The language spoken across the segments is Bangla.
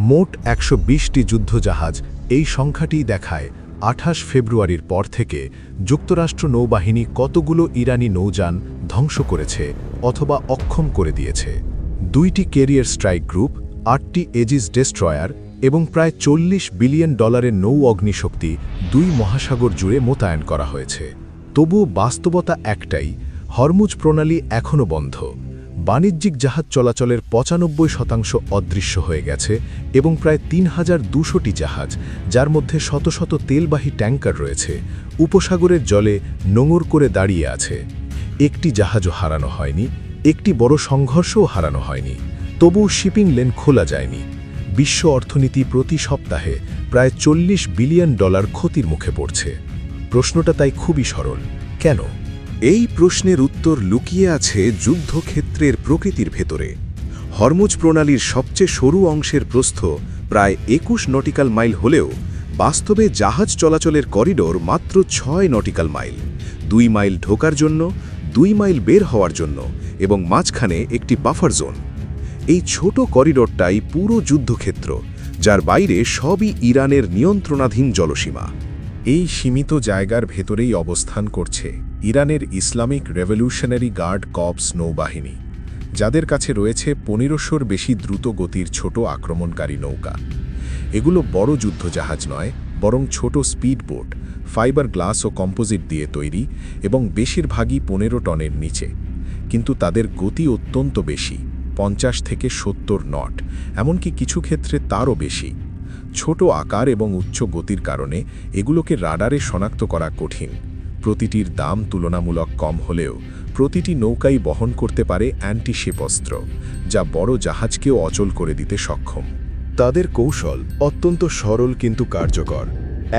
মোট ১২০টি যুদ্ধজাহাজ, এই সংখ্যাটি দেখায় ২৮ ফেব্রুয়ারির পর থেকে যুক্তরাষ্ট্র নৌবাহিনী কতগুলো ইরানি নৌযান ধ্বংস করেছে অথবা অক্ষম করে দিয়েছে। ২টি ক্যারিয়ার স্ট্রাইক গ্রুপ, ৮টি এজিস ডেস্ট্রয়ার এবং প্রায় $৪০ বিলিয়ন নৌ অগ্নিশক্তি ২ মহাসাগর জুড়ে মোতায়েন করা হয়েছে। তবুও বাস্তবতা একটাই, হরমুজ প্রণালী এখনও বন্ধ। বাণিজ্যিক জাহাজ চলাচলের ৯৫% অদৃশ্য হয়ে গেছে এবং প্রায় ৩,২০০টি জাহাজ, যার মধ্যে শত শত তেলবাহী ট্যাঙ্কার রয়েছে, উপসাগরের জলে নোঙর করে দাঁড়িয়ে আছে। একটি জাহাজও হারানো হয়নি, একটি বড় সংঘর্ষও হারানো হয়নি, তবুও শিপিং লেন খোলা যায়নি। বিশ্ব অর্থনীতি প্রতি সপ্তাহে প্রায় $৪০ বিলিয়ন ক্ষতির মুখে পড়ছে। প্রশ্নটা তাই খুবই সরল, কেন? এই প্রশ্নের উত্তর লুকিয়ে আছে যুদ্ধক্ষেত্রের প্রকৃতির ভেতরে। হরমুজ প্রণালীর সবচেয়ে সরু অংশের প্রস্থ প্রায় ২১ নটিক্যাল মাইল হলেও বাস্তবে জাহাজ চলাচলের করিডোর মাত্র ৬ নটিক্যাল মাইল। ২ মাইল ঢোকার জন্য, ২ মাইল বের হওয়ার জন্য এবং মাঝখানে একটি বাফার জোন। এই ছোট করিডোরটাই পুরো যুদ্ধক্ষেত্র, যার বাইরে সবই ইরানের নিয়ন্ত্রণাধীন জলসীমা। এই সীমিত জায়গার ভেতরেই অবস্থান করছে ইরানের ইসলামিক রেভলিউশনারি গার্ড কর্পস নৌবাহিনী, যাদের কাছে রয়েছে ১৫০০-র বেশি দ্রুত গতির ছোট আক্রমণকারী নৌকা। এগুলো বড় যুদ্ধজাহাজ নয়, বরং ছোট স্পিড বোট, ফাইবার গ্লাস ও কম্পোজিট দিয়ে তৈরি এবং বেশিরভাগই ১৫ টনের নিচে। কিন্তু তাদের গতি অত্যন্ত বেশি, ৫০ থেকে ৭০ নট, এমনকি কিছু ক্ষেত্রে তারও বেশি। ছোট আকার এবং উচ্চ গতির কারণে এগুলোকে রাডারে শনাক্ত করা কঠিন। প্রতিটির দাম তুলনামূলক কম হলেও প্রতিটি নৌকাই বহন করতে পারে অ্যান্টি-শিপ অস্ত্র, যা বড় জাহাজকেও অচল করে দিতে সক্ষম। তাদের কৌশল অত্যন্ত সরল কিন্তু কার্যকর।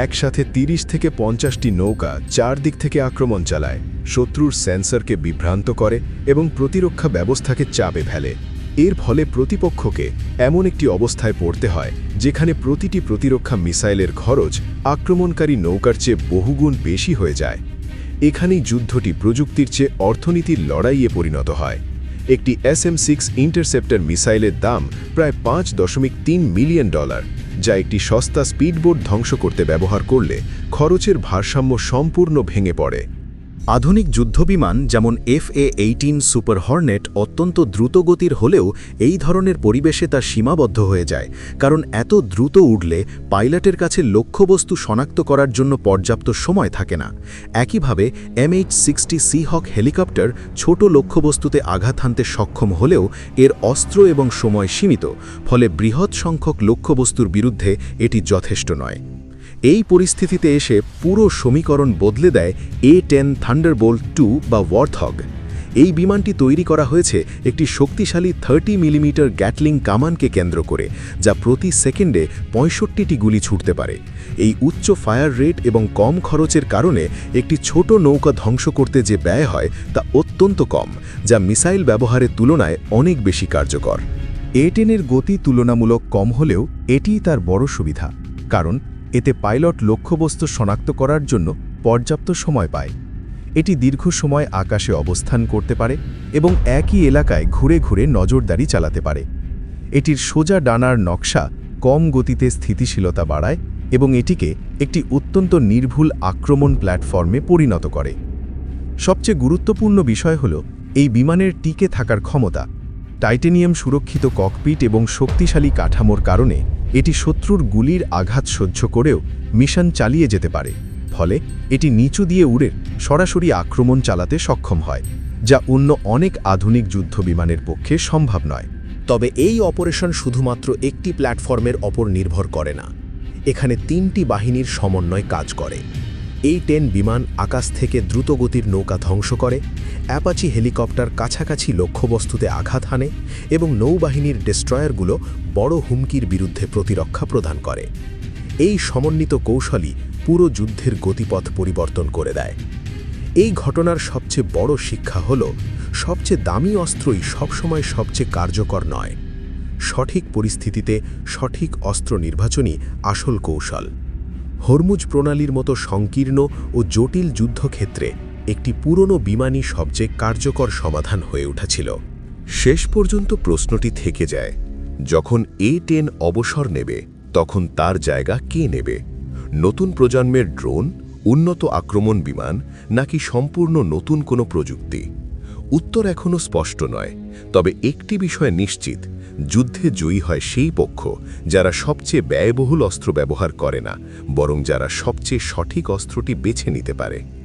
একসাথে ৩০ থেকে ৫০টি নৌকা চারদিক থেকে আক্রমণ চালায়, শত্রুর সেন্সরকে বিভ্রান্ত করে এবং প্রতিরক্ষা ব্যবস্থাকে চাপে ফেলে। এর ফলে প্রতিপক্ষকে এমন একটি অবস্থায় পড়তে হয় যেখানে প্রতিটি প্রতিরক্ষা মিসাইলের খরচ আক্রমণকারী নৌকার চেয়ে বহুগুণ বেশি হয়ে যায়। এখানেই যুদ্ধটি প্রযুক্তির চেয়ে অর্থনীতির লড়াইয়ে পরিণত হয়। একটি SM-6 ইন্টারসেপ্টর মিসাইলের দাম প্রায় $৫.৩ মিলিয়ন, যা একটি সস্তা স্পিডবোট ধ্বংস করতে ব্যবহার করলে খরচের ভারসাম্য সম্পূর্ণ ভেঙে পড়ে। আধুনিক যুদ্ধবিমান যেমন FA-18 সুপার হর্নেট অত্যন্ত দ্রুতগতির হলেও এই ধরনের পরিবেশে তা সীমাবদ্ধ হয়ে যায়, কারণ এত দ্রুত উড়লে পাইলটের কাছে লক্ষ্যবস্তু শনাক্ত করার জন্য পর্যাপ্ত সময় থাকে না। একইভাবে MH-60 সিহক হেলিকপ্টার ছোট লক্ষ্যবস্তুতে আঘাত হানতে সক্ষম হলেও এর অস্ত্র এবং সময় সীমিত, ফলে বৃহৎ সংখ্যক লক্ষ্যবস্তুর বিরুদ্ধে এটি যথেষ্ট নয়। এই পরিস্থিতিতে এসে পুরো সমীকরণ বদলে দেয় A-10 থান্ডারবোল্ট 2 বা ওয়ারথগ। এই বিমানটি তৈরি করা হয়েছে একটি শক্তিশালী 30 মিলিমিটার গ্যাটলিং কামানকে কেন্দ্র করে, যা প্রতি সেকেন্ডে ৬৫টি গুলি ছুটতে পারে। এই উচ্চ ফায়ার রেট এবং কম খরচের কারণে একটি ছোট নৌকা ধ্বংস করতে যে ব্যয় হয় তা অত্যন্ত কম, যা মিসাইল ব্যবহারের তুলনায় অনেক বেশি কার্যকর। A-10-এর গতি তুলনামূলক কম হলেও এটিই তার বড় সুবিধা, কারণ এতে পাইলট লক্ষ্যবস্তু শনাক্ত করার জন্য পর্যাপ্ত সময় পায়। এটি দীর্ঘ সময় আকাশে অবস্থান করতে পারে এবং একই এলাকায় ঘুরে ঘুরে নজরদারি চালাতে পারে। এটির সোজা ডানার নকশা কম গতিতে স্থিতিশীলতা বাড়ায় এবং এটিকে একটি অত্যন্ত নির্ভুল আক্রমণ প্ল্যাটফর্মে পরিণত করে। সবচেয়ে গুরুত্বপূর্ণ বিষয় হল এই বিমানের টিকে থাকার ক্ষমতা। টাইটেনিয়াম সুরক্ষিত ককপিট এবং শক্তিশালী কাঠামোর কারণে এটি শত্রুর গুলির আঘাত সহ্য করেও মিশন চালিয়ে যেতে পারে, ফলে এটি নিচু দিয়ে উড়ে সরাসরি আক্রমণ চালাতে সক্ষম হয়, যা অন্য অনেক আধুনিক যুদ্ধবিমানের পক্ষে সম্ভব নয়। তবে এই অপারেশন শুধুমাত্র একটি প্ল্যাটফর্মের ওপর নির্ভর করে না, এখানে ৩টি বাহিনীর সমন্বয় কাজ করে। A-10 বিমান আকাশ থেকে দ্রুতগতির নৌকা ধ্বংস করে, অ্যাপাচি হেলিকপ্টার কাছাকাছি লক্ষ্যবস্তুতে আঘাত হানে এবং নৌবাহিনীর ডেস্ট্রয়ারগুলো বড় হুমকির বিরুদ্ধে প্রতিরক্ষা প্রদান করে। এই সমন্বিত কৌশলই পুরো যুদ্ধের গতিপথ পরিবর্তন করে দেয়। এই ঘটনার সবচেয়ে বড় শিক্ষা হল, সবচেয়ে দামি অস্ত্রই সবসময় সবচেয়ে কার্যকর নয়। সঠিক পরিস্থিতিতে সঠিক অস্ত্র নির্বাচনই আসল কৌশল। হরমুজ প্রণালীর মতো সংকীর্ণ ও জটিল যুদ্ধক্ষেত্রে একটি পুরনো বিমানই সবচেয়ে কার্যকর সমাধান হয়ে উঠেছিল। শেষ পর্যন্ত প্রশ্নটি থেকে যায়, যখন A-10 অবসর নেবে তখন তার জায়গা কে নেবে? নতুন প্রজন্মের ড্রোন, উন্নত আক্রমণ বিমান নাকি সম্পূর্ণ নতুন কোনো প্রযুক্তি? উত্তর এখনও স্পষ্ট নয়, তবে একটি বিষয় নিশ্চিত, যুদ্ধে জয়ী হয় সেই পক্ষ যারা সবচেয়ে ব্যয়বহুল অস্ত্র ব্যবহার করে না, বরং যারা সবচেয়ে সঠিক অস্ত্রটি বেছে নিতে পারে।